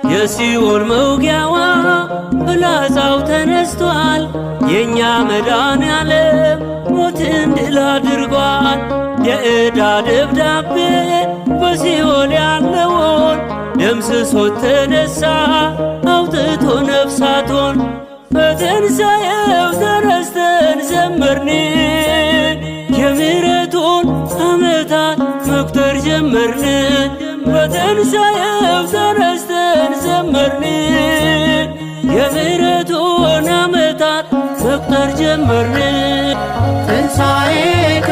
የሲኦል መውጊያዋ ፍላጻው ተነስቷል። የእኛ መድኃኔዓለም ሞትን ድል አድርጓል። የዕዳ ደብዳቤ በሲኦል ያለውን ደምስሶት ተነሳ አውጥቶ ነፍሳቶን። በትንሣኤው ተነስተን ዘመርን የምሕረቱን ዓመታት መቁጠር ጀመርን። በትንሣኤው ተነስተን ዘመርን የምሕረቱን ዓመታት መቁጠር ጀመርን። ትንሣኤከ